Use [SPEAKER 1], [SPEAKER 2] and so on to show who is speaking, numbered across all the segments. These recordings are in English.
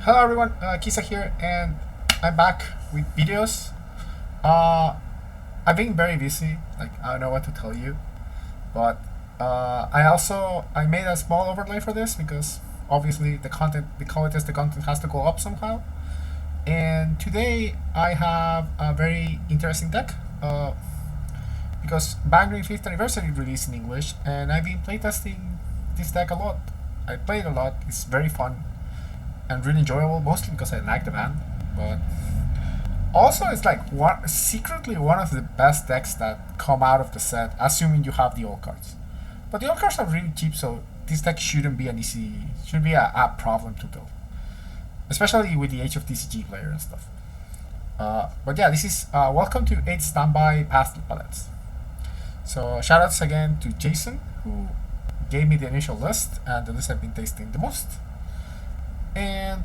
[SPEAKER 1] Hello everyone, Kisa here, and I'm back with videos. Uh, I've been very busy, like I don't know what to tell you, but I made a small overlay for this because obviously the content has to go up somehow. And today I have a very interesting deck, because Bangry 5th Anniversary released in English, and I've been playtesting this deck a lot. I played a lot. It's very fun and really enjoyable, mostly because I like the band. But also, it's like secretly one of the best decks that come out of the set, assuming you have the old cards. But the old cards are really cheap, so this deck shouldn't be a problem to build, especially with the age of TCG player and stuff. But yeah, this is welcome to 8 Standby Pastel palettes. So shoutouts again to Jason, who gave me the initial list and the list I've been tasting the most. And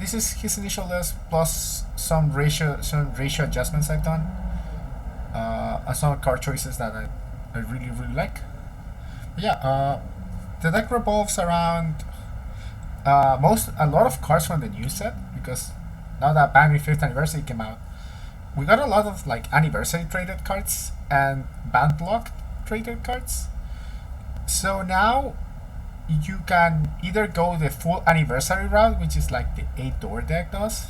[SPEAKER 1] this is his initial list plus some ratio adjustments I've done. Some card choices that I really like. But yeah, the deck revolves around a lot of cards from the new set, because now that Bangry 5th Anniversary came out, we got a lot of like anniversary traded cards and band block traded cards. So now you can either go the full anniversary route, which is like the 8-door deck does,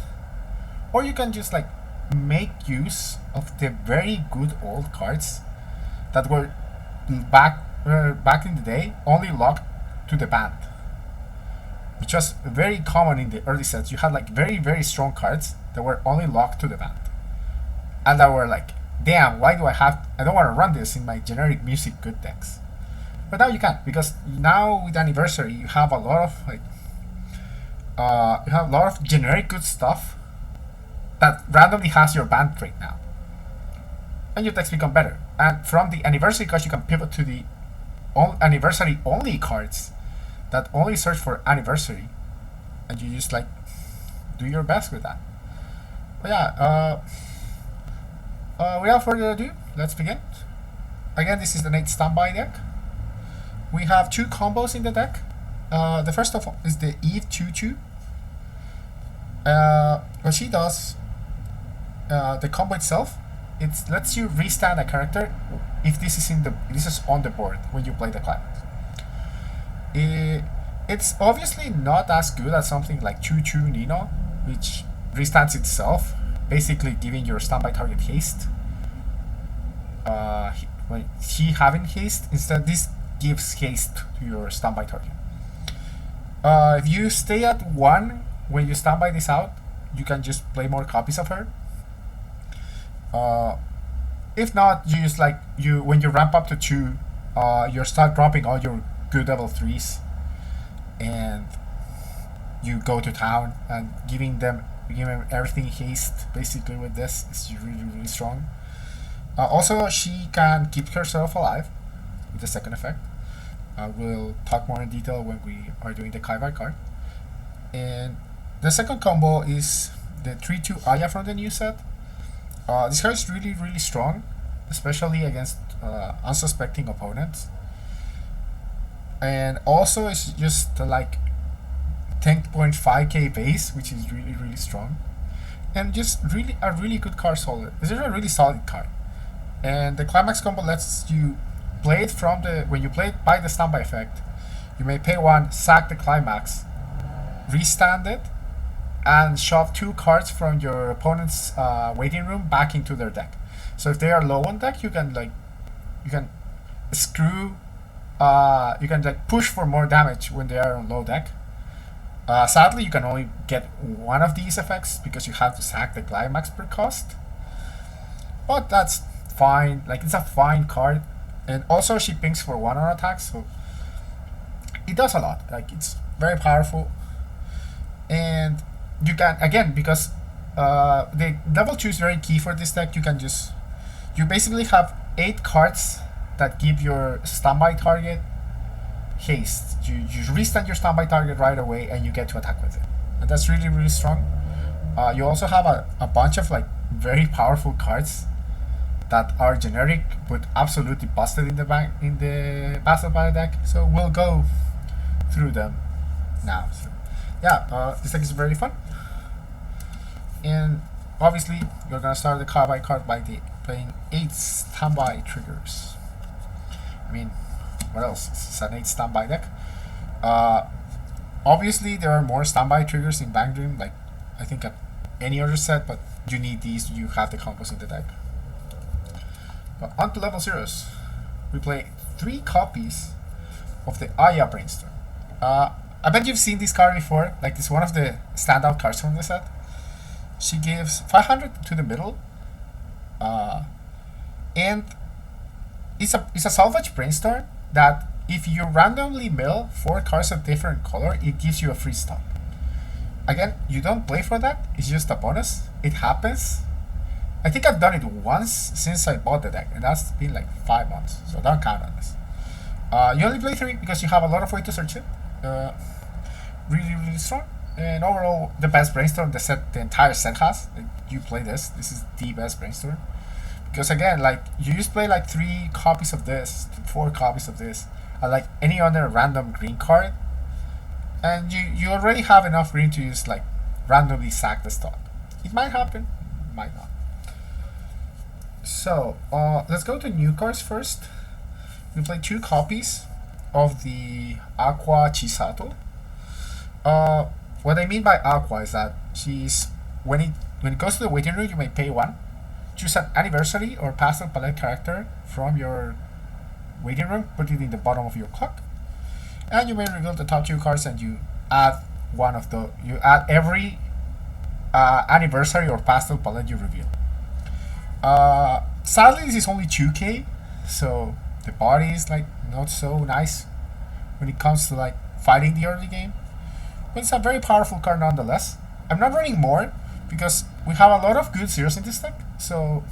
[SPEAKER 1] or you can just like make use of the very good old cards that were back in the day only locked to the band, which was very common in the early sets. You had like very strong cards that were only locked to the band, and that were like, damn, I don't want to run this in my generic music good decks. But now you can, because now with Anniversary you have a lot of generic good stuff that randomly has your band trait now, and your decks become better. And from the Anniversary cards you can pivot to the Anniversary only cards that only search for Anniversary, and you just like do your best with that. But yeah, without further ado, let's begin. Again, this is the 8 Standby deck. We have 2 combos in the deck. The first of all is the Eve 2/2. What she does, the combo itself, it lets you restand a character if this is on the board when you play the climax. It's obviously not as good as something like 2/2 Nino, which restands itself, basically giving your standby target haste. When he having haste, instead this gives haste to your standby target. If you stay at 1 when you standby this out, you can just play more copies of her. If not, you just when you ramp up to 2, you start dropping all your good level 3s, and you go to town and giving them everything haste. Basically, with this, it's really strong. Also, she can keep herself alive with the second effect. We'll talk more in detail when we are doing the Kaibai card. And the second combo is the 3/2 Aya from the new set. This card is really strong, especially against unsuspecting opponents. And also it's just like 10.5k base, which is really strong. And just a really good card. This is a really solid card. And the climax combo lets you play it when you play it by the standby effect. You may pay 1, sack the climax, restand it, and shove 2 cards from your opponent's waiting room back into their deck. So if they are low on deck, you can push for more damage when they are on low deck. Sadly, you can only get 1 of these effects because you have to sack the climax per cost. But that's fine. Like, it's a fine card. And also she pings for 1 on attacks, so it does a lot. Like, it's very powerful. And you can, again, because the level 2 is very key for this deck, you basically have 8 cards that give your standby target haste. You restand your standby target right away and you get to attack with it. And that's really strong. You also have a bunch of like very powerful cards that are generic but absolutely busted in the Pastel deck. So we'll go through them now. So yeah, this deck is very fun. And obviously, you're gonna start the card by card by playing 8 standby triggers. I mean, what else? It's an 8 standby deck. Obviously, there are more standby triggers in Bang Dream, like I think at any other set, but you need these, you have the combos in the deck. But on to level zeros. We play 3 copies of the Aya Brainstorm. I bet you've seen this card before, like it's one of the standout cards from the set. She gives 500 to the middle, and it's a salvage brainstorm that if you randomly mill 4 cards of different color, it gives you a free stop. Again, you don't play for that, it's just a bonus. It happens. I think I've done it once since I bought the deck, and that's been like 5 months, so don't count on this. You only play 3 because you have a lot of way to search it. Really strong. And overall, the best brainstorm the entire set has. Like, you play this is the best brainstorm. Because again, like you just play like 3 copies of this, 4 copies of this, like any other random green card, and you already have enough green to just like randomly sack the stock. It might happen, might not. So let's go to new cards first. We play 2 copies of the Aqua Chisato. What I mean by Aqua is that she's when it goes to the waiting room, you may pay 1. Choose an anniversary or pastel palette character from your waiting room, put it in the bottom of your clock, and you may reveal the top 2 cards, and you add one of the you add every anniversary or pastel palette you reveal. Sadly, this is only 2k, so the body is like not so nice when it comes to like fighting the early game, but it's a very powerful card nonetheless. I'm not running more because we have a lot of good zeros in this deck, so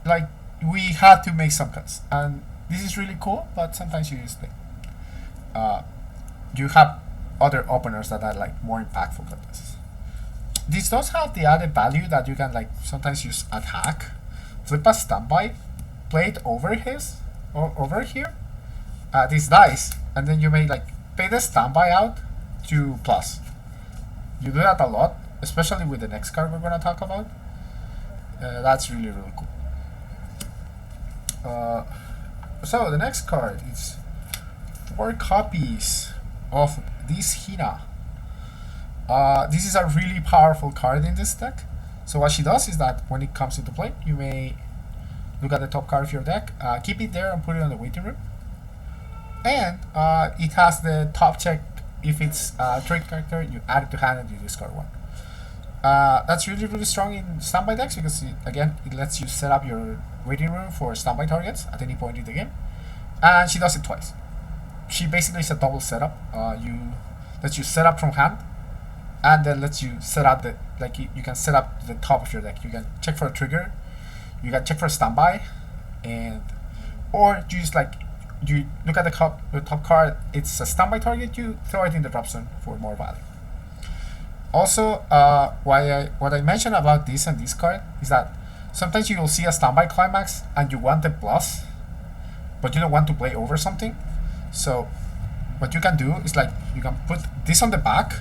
[SPEAKER 1] like we had to make some cuts, and this is really cool. But sometimes you just like you have other openers that are like more impactful than this. This does have the added value that you can like sometimes use attack, flip a standby, play it over his or over here, these dice, and then you may like pay the standby out to plus. You do that a lot, especially with the next card we're gonna talk about. That's really cool. So the next card is 4 copies of this Hina. This is a really powerful card in this deck. So what she does is that when it comes into play, you may look at the top card of your deck, keep it there and put it on the waiting room. And it has the top check. If it's a trade character, you add it to hand and you discard 1. That's really strong in standby decks because it lets you set up your waiting room for standby targets at any point in the game. And she does it twice. She basically is a double setup. Lets you set up from hand, and then lets you set up you can set up the top of your deck. You can check for a trigger, you can check for a standby, or you just like you look at the top card. It's a standby target. You throw it in the drop zone for more value. Also, what I mentioned about this and this card is that sometimes you will see a standby climax and you want the plus, but you don't want to play over something. So what you can do is like you can put this on the back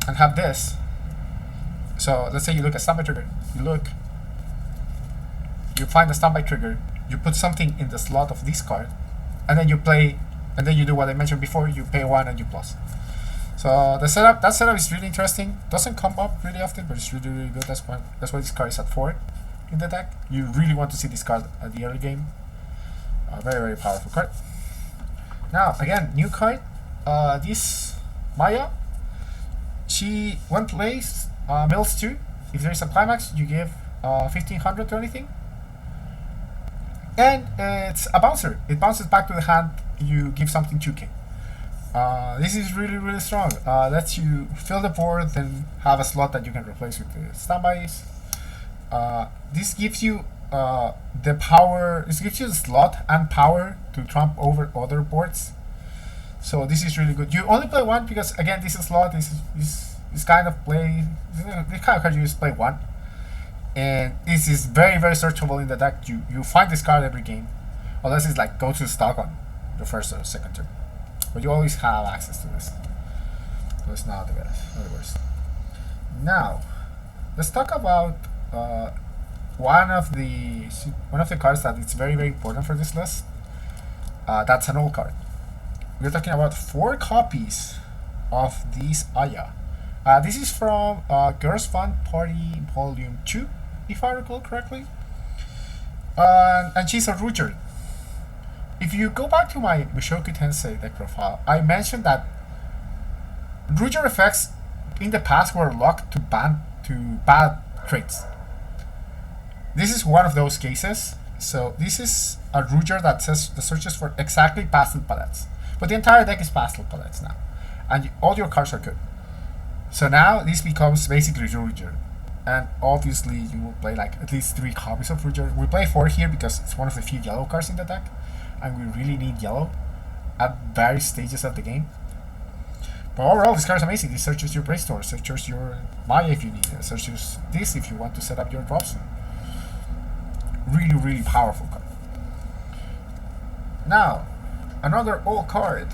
[SPEAKER 1] and have this. So let's say you look at standby trigger, you find a standby trigger, you put something in the slot of this card, and then you play, and then you do what I mentioned before, you pay 1 and you plus. So that setup is really interesting. Doesn't come up really often, but it's really good. That's why this card is at 4 in the deck. You really want to see this card at the early game. Very powerful card. Now again, new card. This Maya. She when plays mills 2. If there is a climax, you give 1500 to anything. And it's a bouncer. It bounces back to the hand. You give something 2k. This is really strong. Lets you fill the board and have a slot that you can replace with the standbys. This gives you the power. This gives you the slot and power to trump over other boards. So this is really good. You only play 1 because again, this is slot. This kind of play. This kind of card you just play 1, and this is very searchable in the deck. You find this card every game, unless it's like go to stock on the first or second turn. But you always have access to this. so it's not the best, not the worst. Now, let's talk about one of the cards that is very important for this list. That's an old card. We're talking about 4 copies of this Aya. This is from Girls Fun Party Volume 2, if I recall correctly. And she's a Ruger. If you go back to my Mushoku Tensei deck profile, I mentioned that Ruger effects in the past were locked to bad traits. This is one of those cases. So this is a Ruger that searches for exactly pastel palettes. But the entire deck is pastel palettes now. And all your cards are good. So now this becomes basically Ruger. And obviously you will play like at least 3 copies of Ruger. We play 4 here because it's one of the few yellow cards in the deck. And we really need yellow at various stages of the game. But overall, this card is amazing. This searches your Brainstorm, searches your Maya if you need it, searches this if you want to set up your drops. Really, really powerful card. Now, another old card.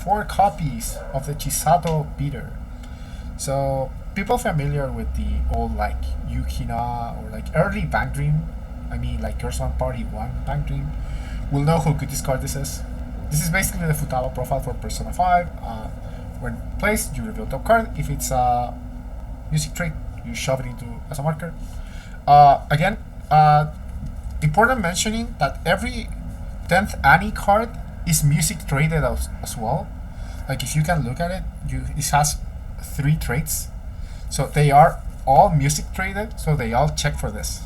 [SPEAKER 1] 4 copies of the Chisato Beater. So, people familiar with the old like Yukina or like early Bank Dream, I mean like Girls One Party 1 Bank Dream, will know how good this card this is. This is basically the Futaba profile for Persona 5. When placed, you reveal top card. If it's a music trait, you shove it into as a marker. Again, important mentioning that every 10th Annie card is music traded as well. Like if you can look at it, it has 3 traits. So they are all music traded, so they all check for this.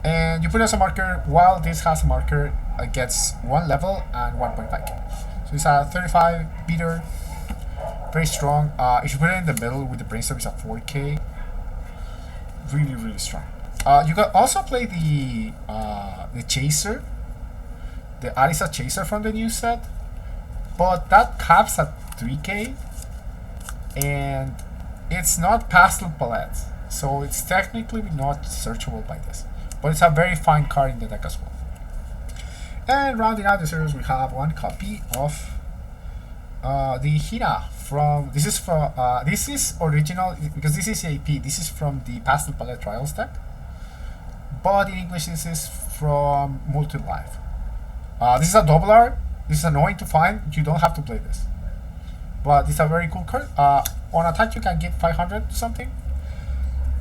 [SPEAKER 1] And you put it as a marker, while this has a marker, it gets 1 level and 1.5k. So it's a 35 beater, very strong. If you put it in the middle with the Brainstorm, it's a 4k. Really, really strong. You can also play the Chaser, the Arisa Chaser from the new set, but that caps at 3k, and it's not pastel palette, so it's technically not searchable by this. But it's a very fine card in the deck as well. And rounding out the series, we have 1 copy of the Hina from. This is original because this is AP. This is from the Pastel Palette Trials deck. But in English, this is from Multi Life. This is a double R. This is annoying to find. You don't have to play this. But it's a very cool card. On attack, you can get 500 something.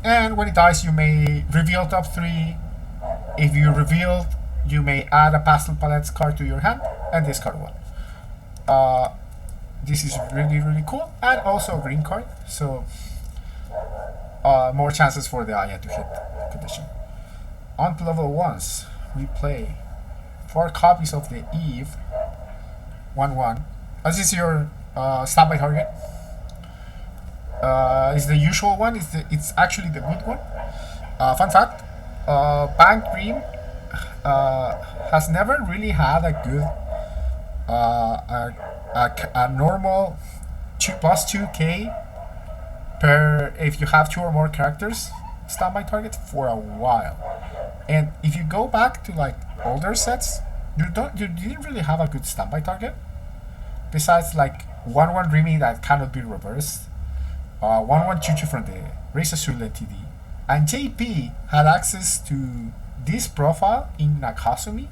[SPEAKER 1] And when it dies, you may reveal top 3. If you revealed, you may add a Pastel Palettes card to your hand and discard 1. This is really, really cool. And also a green card. So more chances for the Aya to hit condition. On to level 1s, we play 4 copies of the Eve 1/1. This is your standby target. It's the usual one. It's actually the good one. Fun fact: Bank Dream has never really had a good a normal +2k per if you have 2 or more characters standby target for a while. And if you go back to like older sets, you didn't really have a good standby target. Besides like 1/1 Rimi that cannot be reversed, 1/1 Chuchu from the Race Azul TD, and JP had access to this profile in Nakasumi,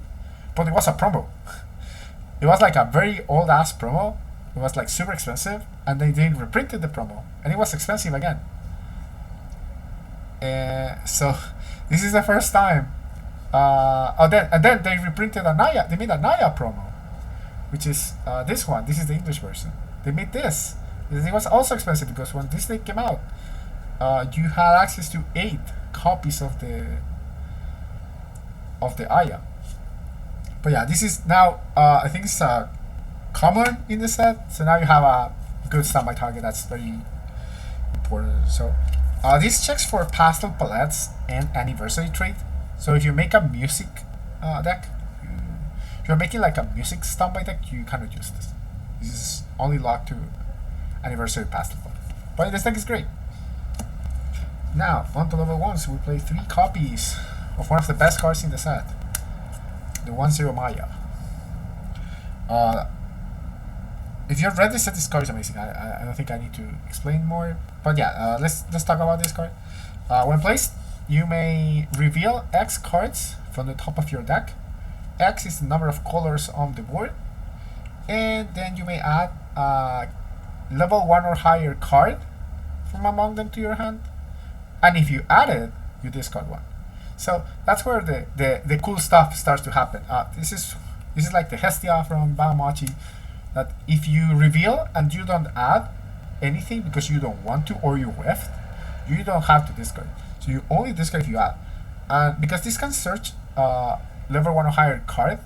[SPEAKER 1] but it was a promo. It was like a very old ass promo. It was like super expensive, and they didn't reprinted the promo, and it was expensive again. So this is the first time. And then they reprinted a Naya. They made a Naya promo, which is this one. This is the English version. They made this. It was also expensive because when this thing came out, you had access to 8 copies of the Aya. But yeah, this is now I think it's common in the set. So now you have a good standby target. That's very important. So this checks for pastel palettes and anniversary trait. So if you make a music deck, if you're making like a music standby deck, you cannot use this. This is only locked to anniversary pastel palette. But this deck is great. Now on to level 1, so we play 3 copies of one of the best cards in the set, the 1/0 Maya. if you're ready, set this card is amazing. I don't think I need to explain more. But yeah, let's talk about this card. When placed, you may reveal X cards from the top of your deck. X is the number of colors on the board, and then you may add a level 1 or higher card from among them to your hand. And if you add it, you discard one. So that's where the cool stuff starts to happen. This is like the Hestia from Bamachi, that if you reveal and you don't add anything because you don't want to or you whiffed, you don't have to discard. So you only discard if you add. And because this can search level 1 or higher card,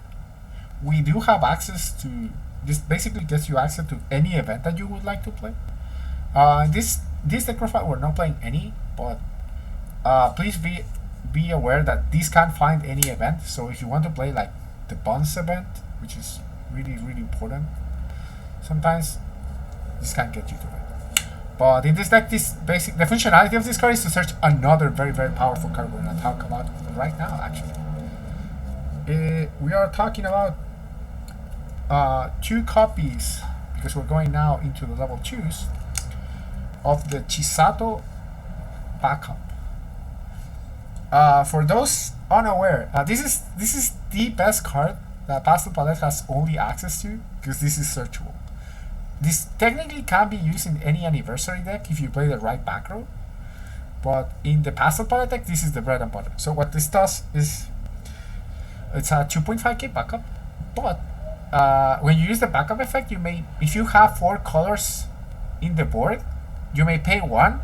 [SPEAKER 1] we do have access to this. Basically gets you access to any event that you would like to play. This deck profile, we're not playing any, but please be aware that this can't find any event. So if you want to play like the Bonds event, which is really important, sometimes this can't get you to it. But in this deck, the functionality of this card is to search another very powerful card we're gonna talk about right now. Actually, we are talking about 2 copies, because we're going now into the level 2s of the Chisato backup. For those unaware, this is the best card that Pastel Palette has only access to, because this is searchable. This technically can be used in any anniversary deck if you play the right back row, but in the Pastel Palette deck, this is the bread and butter. So what this does is, it's a 2.5k backup, but when you use the backup effect, you may, if you have 4 colors in the board, you may pay 1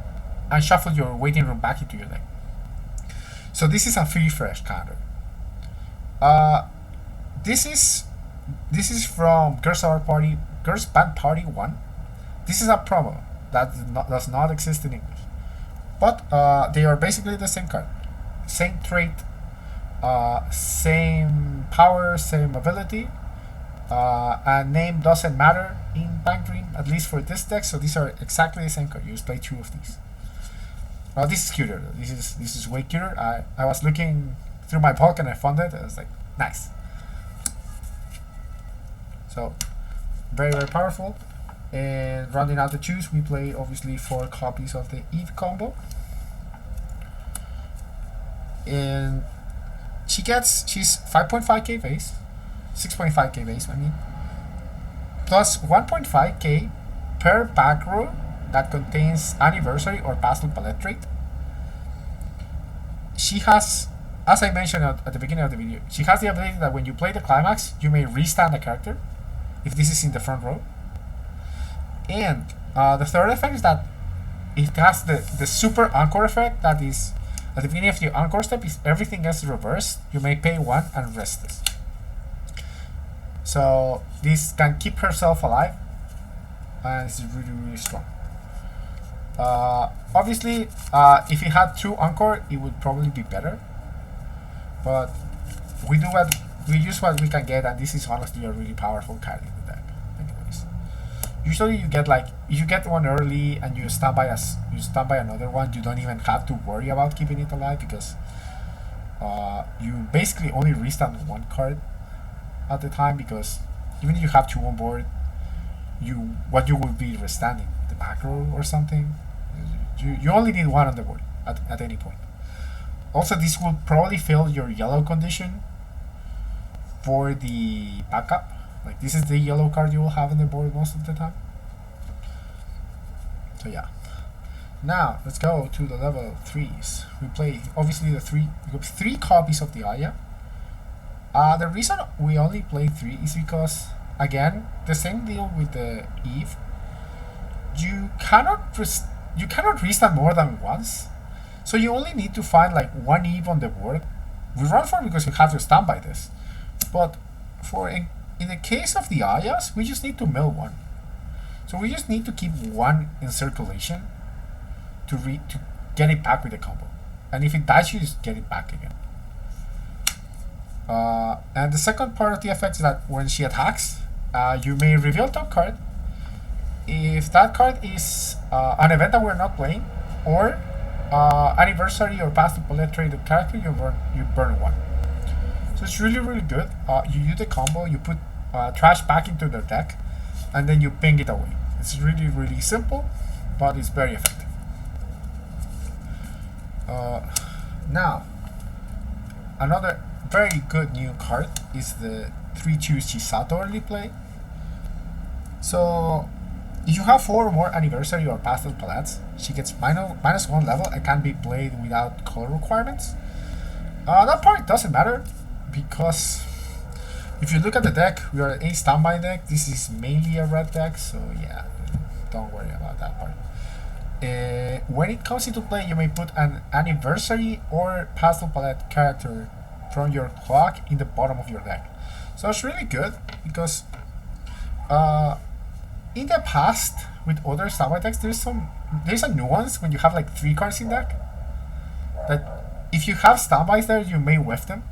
[SPEAKER 1] and shuffle your waiting room back into your deck. So this is a free fresh counter. This is from Girls Band Party 1. This is a promo that does not exist in English, but they are basically the same card, same trait, same power, same ability, and name doesn't matter in Bank Dream, at least for this deck. So these are exactly the same card. You just play 2 of these. This is cuter. This is way cuter. I was looking through my bulk and I found it. I was like, nice. So very powerful. And rounding out the 2s, we play obviously 4 copies of the Eve combo. And she's 5.5k base, 6.5k base, I mean, plus 1.5k per back row that contains anniversary or Pastel Palette trait. She has, as I mentioned at the beginning of the video, she has the ability that when you play the climax, you may restand a character if this is in the front row. And the third effect is that it has the super encore effect, that is at the beginning of your encore step, if everything else is reversed, you may pay 1 and rest this. So this can keep herself alive, and it's really strong. Obviously, if it had 2 encore, it would probably be better. But we use what we can get, and this is honestly a really powerful card in the deck. Anyways, usually you get, like, if you get one early and you stand by another one, you don't even have to worry about keeping it alive, because you basically only restand 1 card at the time, because even if you have 2 on board, what you would be restanding, the back row or something. You only need 1 on the board at any point. Also, this will probably fill your yellow condition for the backup. Like, this is the yellow card you will have on the board most of the time. So yeah. Now let's go to the level 3s. We play obviously we got 3 copies of the Aya. The reason we only play 3 is because, again, the same deal with the Eve. You cannot restand more than once, so you only need to find like 1 Eve on the board. We run for it because we have to stand by this, but in the case of the Ayas, we just need to mill 1. So we just need to keep 1 in circulation to get it back with the combo, and if it dies, you just get it back again. And the second part of the effect is that when she attacks, you may reveal top card. If that card is an event that we're not playing, or anniversary or Pastel Palette traded character, you burn 1. So it's really good. You use the combo, you put trash back into their deck, and then you ping it away. It's really, really simple, but it's very effective. Now, another very good new card is the 3/2 Chisato early play. So, if you have 4 or more anniversary or pastel palettes, she gets -1 level and can be played without color requirements. That part doesn't matter because if you look at the deck, we are a standby deck. This is mainly a red deck, so yeah, don't worry about that part. When it comes into play, you may put an anniversary or pastel palette character from your clock in the bottom of your deck. So it's really good because in the past with other standby decks, there's a nuance when you have like 3 cards in deck that if you have standbys there, you may whiff them.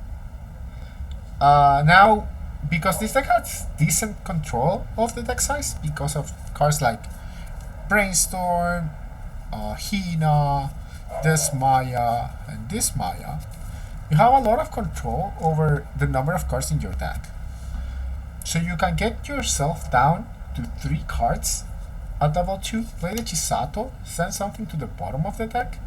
[SPEAKER 1] Now, because this deck has decent control of the deck size because of cards like Brainstorm, Hina, this Maya, and this Maya, you have a lot of control over the number of cards in your deck. So you can get yourself down to 3 cards at level 2, play the Chisato, send something to the bottom of the deck,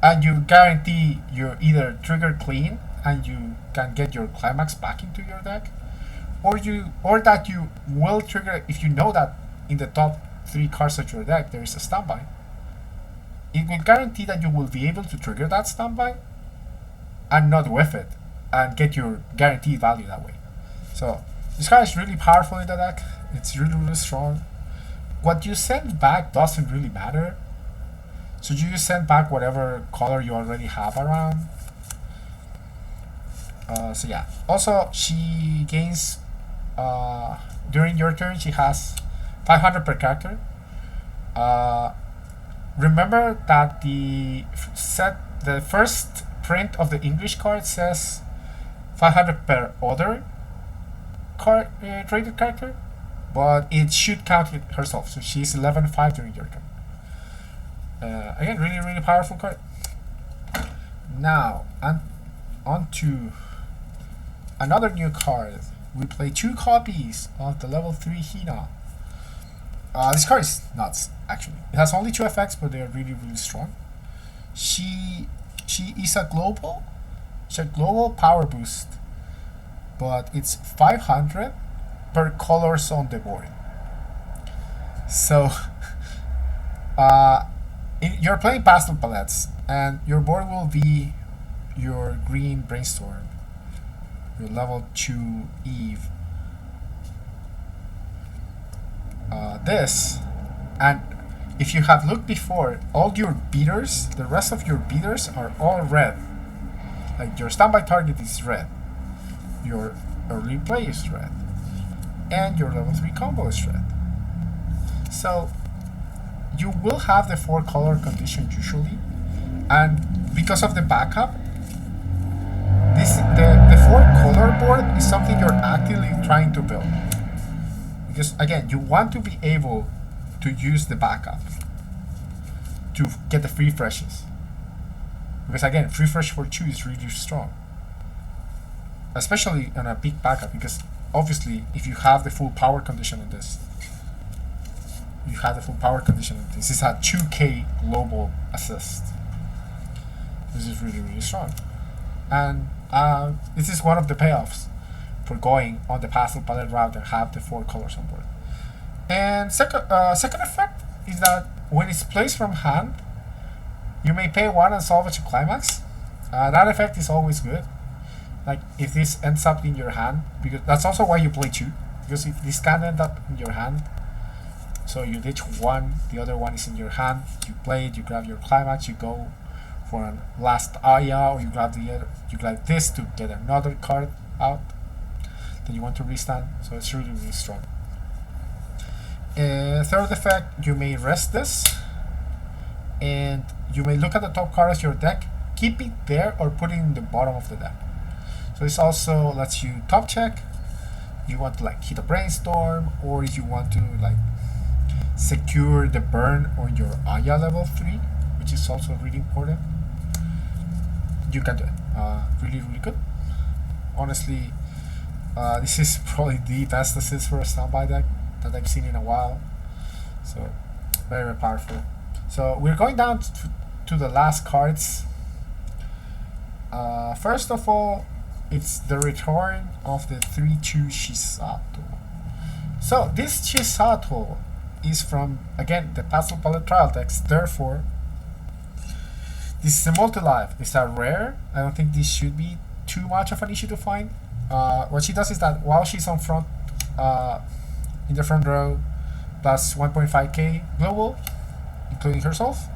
[SPEAKER 1] and you guarantee you either trigger clean and you can get your climax back into your deck, or that you will trigger if you know that in the top 3 cards of your deck there is a standby. It will guarantee that you will be able to trigger that standby and not whiff it and get your guaranteed value that way. So this card is really powerful in the deck. It's really, really strong. What you send back doesn't really matter. So you just send back whatever color you already have around. So yeah. Also, she gains during your turn. She has 500 per character. Remember that the first print of the English card says 500 per other card traded character, but it should count it herself. So she's 11/5 during your turn. Again, really, really powerful card. Now, on to another new card. We play 2 copies of the level 3 Hina. This card is nuts, actually. It has only 2 effects, but they are really, really strong. She is a global power boost, but it's 500 per colors on the board. So, you're playing pastel palettes, and your board will be your green Brainstorm, your level 2 Eve, this, and if you have looked before, all your beaters, the rest of your beaters are all red. Like your standby target is red, your early play is red, and your level 3 combo is red. So you will have the 4 color condition usually, and because of the backup, the 4 color board is something you're actively trying to build. Because again, you want to be able to use the backup to get the free freshes. Because again, free fresh for 2 is really strong. Especially on a big backup, because obviously if you have the full power condition in this, this is a 2k global assist. This is really, really strong. And this is one of the payoffs for going on the pastel palette route and have the 4 colors on board. And second effect is that when it's placed from hand, you may pay 1 and salvage a climax. That effect is always good. Like if this ends up in your hand, because that's also why you play 2, because if this can end up in your hand, so you ditch 1, the other one is in your hand, you play it, you grab your climax, you go for a last Aya, or you grab this to get another card out that you want to restand. So it's really, really strong. Third effect, you may rest this, and you may look at the top card of your deck, keep it there, or put it in the bottom of the deck. So this also lets you top check. You want to like hit a Brainstorm, or if you want to like secure the burn on your Aya level 3, which is also really important, you can do it. Really, really good. Honestly, this is probably the best assist for a standby deck. that I've seen in a while. So very, very powerful. So we're going down to the last cards. First of all, it's the return of the 3/2 Shisato. So this Shisato is from, again, the Pastel Palette Trial Text. Therefore, this is a multi-life. It's a rare. I don't think this should be too much of an issue to find. What she does is that while she's on front, in the front row, plus 1.5k global, including herself.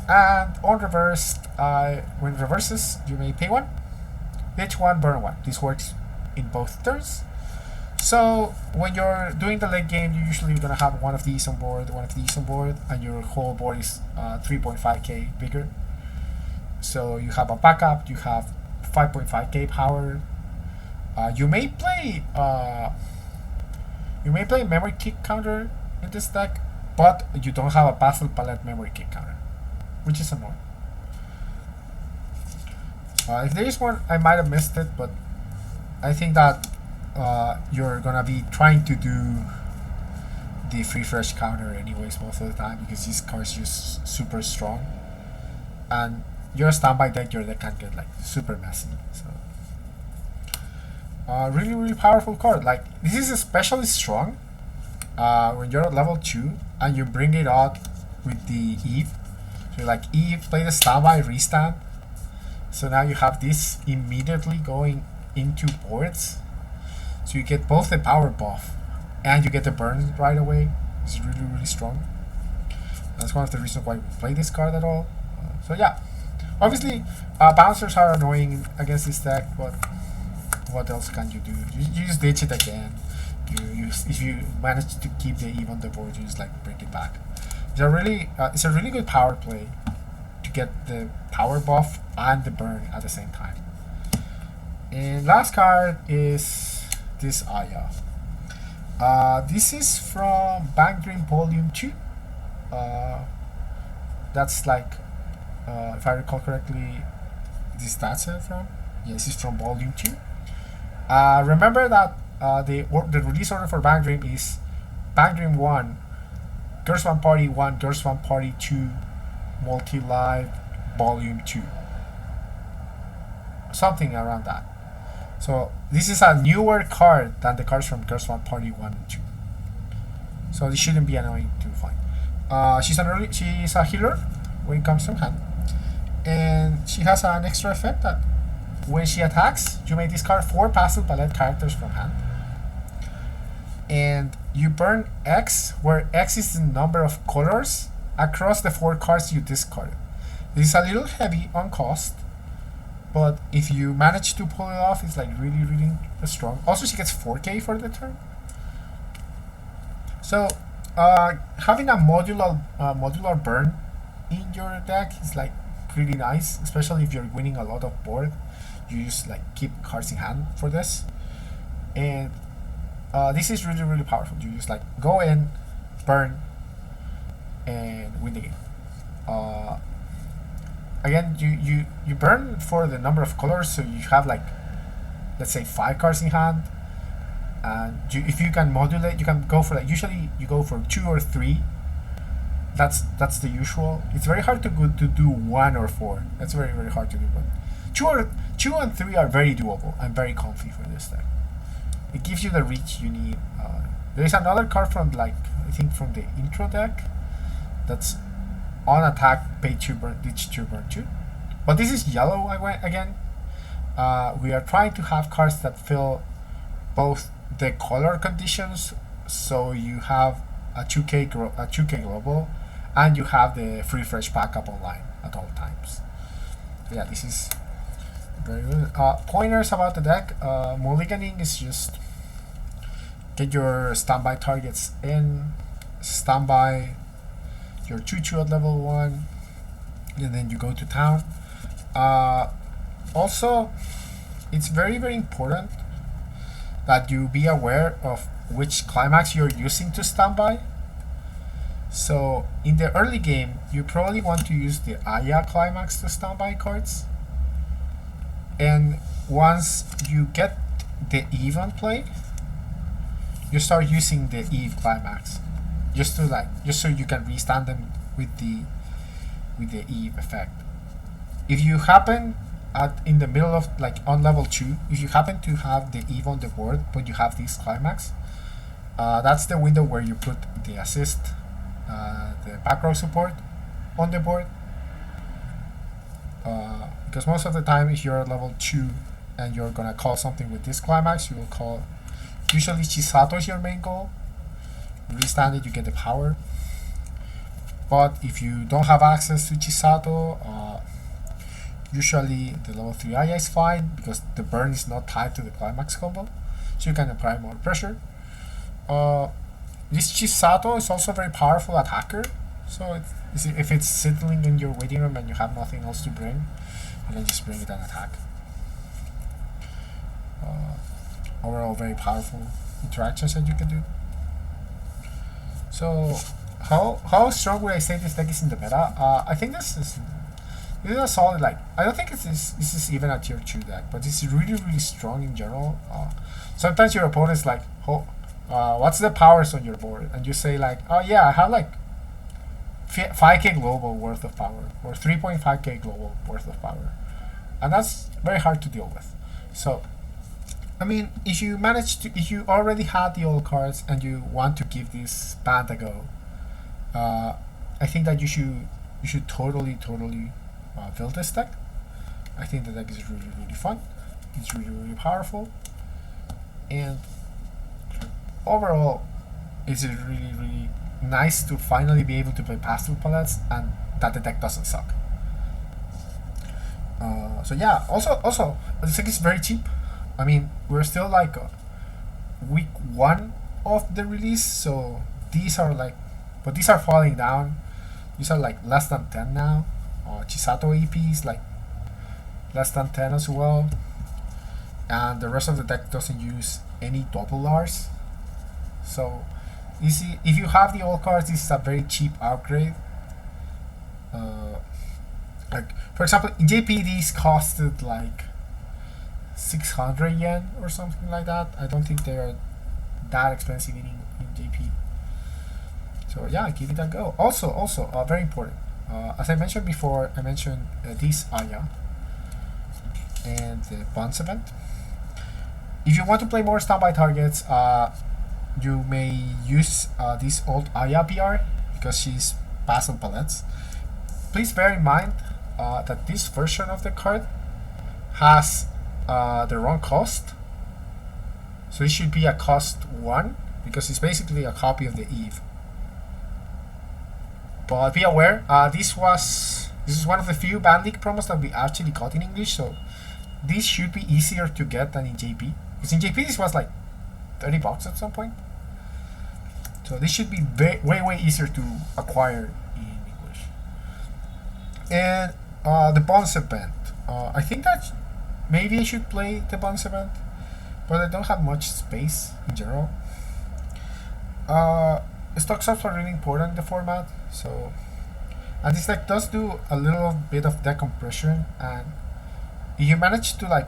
[SPEAKER 1] And on reversed, when it reverses, you may pay 1, ditch 1, burn 1. This works in both turns. So when you're doing the late game, you're usually going to have one of these on board, and your whole board is 3.5k bigger. So you have a backup, you have 5.5k power. You may play memory kick counter in this deck, but you don't have a Pastel Palette memory kick counter, which is annoying. If there is one, I might have missed it, but I think that you're gonna be trying to do the free fresh counter anyways most of the time, because these cards are just super strong, and you're a standby deck, your deck can get like super messy. So really, really powerful card. Like, this is especially strong when you're at level 2 and you bring it out with the Eve. So you're like, Eve, play the standby, restand. So now you have this immediately going into boards. So you get both the power buff and you get the burn right away. It's really, really strong. That's one of the reasons why we play this card at all. So yeah, obviously bouncers are annoying against this deck, but what else can you do? You just ditch it again. If you manage to keep the Eve on the board, you just like bring it back. It's a really good power play to get the power buff and the burn at the same time. And last card is this Aya. This is from Bank Dream Volume 2. That's like, if I recall correctly, that's it from? Yeah, this is from Volume 2. Remember that the release order for Bank Dream is Bank Dream 1, Girls One Party 1, Girls One Party 2, Multi-Live Volume 2. Something around that. So this is a newer card than the cards from Girls One Party 1 and 2. So this shouldn't be annoying to find. She's a healer when it comes to hand. And she has an extra effect that when she attacks, you may discard 4 Pastel Palette characters from hand. And you burn X, where X is the number of colors across the 4 cards you discarded. This is a little heavy on cost, but if you manage to pull it off, it's like really, really strong. Also, she gets 4k for the turn. So having a modular burn in your deck is like pretty nice, especially if you're winning a lot of board. You just like keep cards in hand for this, and this is really, really powerful. You just like go in, burn, and win the game. Again, you burn for the number of colors, so you have like, let's say 5 cards in hand, and if you can modulate, you can go for like, usually you go for 2 or 3. That's the usual. It's very hard to do 1 or 4. That's very, very hard to do, but 2 and 3 are very doable and very comfy for this deck. It gives you the reach you need. There is another card from, like, I think from the intro deck, that's on attack, pay 2, burn, ditch 2, burn 2. But this is yellow again. We are trying to have cards that fill both the color conditions, so you have a 2k global, and you have the free fresh backup online at all times. So yeah, this is very good. Pointers about the deck. Mulliganing is just get your standby targets in, standby your 2/2 at level 1, and then you go to town. Also, it's very, very important that you be aware of which climax you're using to standby. So in the early game, you probably want to use the Aya climax to standby cards. And once you get the even play, you start using the Eve climax, just so you can restand them with the Eve effect. If you happen in the middle of on level 2, if you happen to have the Eve on the board but you have this climax, that's the window where you put the assist, the back row support on the board. Because most of the time, if you're at level 2 and you're gonna call something with this climax, you will call, usually Chisato is your main goal. Restand it, you get the power. But if you don't have access to Chisato, usually the level 3 Aya is fine because the burn is not tied to the climax combo, so you can apply more pressure. This Chisato is also a very powerful attacker, so if it's settling in your waiting room and you have nothing else to bring, you can just bring it and attack. Overall, very powerful interactions that you can do. So, how strong would I say this deck is in the meta? I think this is a solid, I don't think this is even a tier 2 deck, but it's really strong in general. Sometimes your opponent's like, what's the powers on your board? And you say oh yeah, I have 5k global worth of power, or 3.5k global worth of power. And that's very hard to deal with. So, I mean, if you already had the old cards and you want to give this band a go, I think that you should totally build this deck. I think the deck is really fun. It's really powerful, and overall, it's really nice to finally be able to play Pastel palettes and that the deck doesn't suck. So yeah, also this deck is very cheap. I mean, we're still week 1 of the release, so these are but these are falling down. These are less than 10 now. Chisato EP is less than 10 as well, and the rest of the deck doesn't use any double R's. So you see, if you have the old cards, this is a very cheap upgrade. For example, in JP these costed 600 yen or something like that. I don't think they're that expensive in JP. So yeah, give it a go. Also, very important. As I mentioned before, I mentioned this Aya and the Bonds event. If you want to play more standby targets, you may use this old Aya BR because she's Pastel palettes. Please bear in mind that this version of the card has the wrong cost, so it should be a cost 1 because it's basically a copy of the Eve. But be aware, this is one of the few Band League promos that we actually got in English, so this should be easier to get than in JP. Because in JP this was $30 at some point. So this should be way easier to acquire in English. And the Bonds event. I think that maybe I should play the Bonds event, but I don't have much space in general. Stock swaps are really important in the format, so, and this deck does do a little bit of decompression, and if you manage to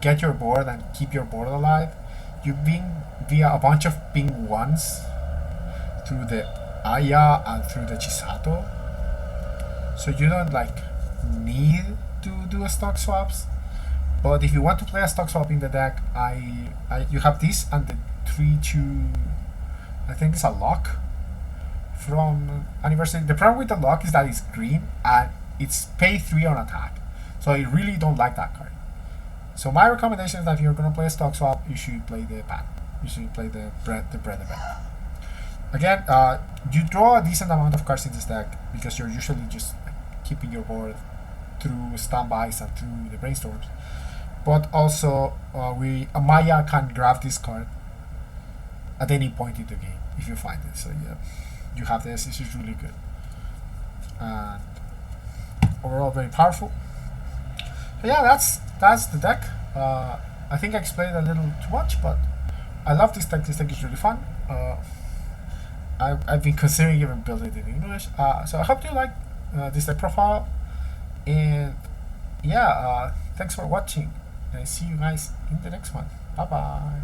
[SPEAKER 1] get your board and keep your board alive, you bing via a bunch of ping 1s through the Aya and through the Chisato, so you don't need to do a stock swaps. But if you want to play a stock swap in the deck, you have this and the 3-2, I think it's a lock from Anniversary. The problem with the lock is that it's green and it's pay 3 on attack, so I really don't like that card. So my recommendation is that if you're gonna play a stock swap, you should play the pan. You should play the bread event. Again, you draw a decent amount of cards in this deck because you're usually just keeping your board through standbys and through the brainstorms. But also, Maya can grab this card at any point in the game if you find it. So yeah, you have this. This is really good, and overall very powerful. So yeah, that's the deck. I think I explained a little too much, but I love this deck. This deck is really fun. I've been considering even building it in English. So I hope you like this deck profile, and yeah, thanks for watching. And I see you guys in the next one. Bye bye.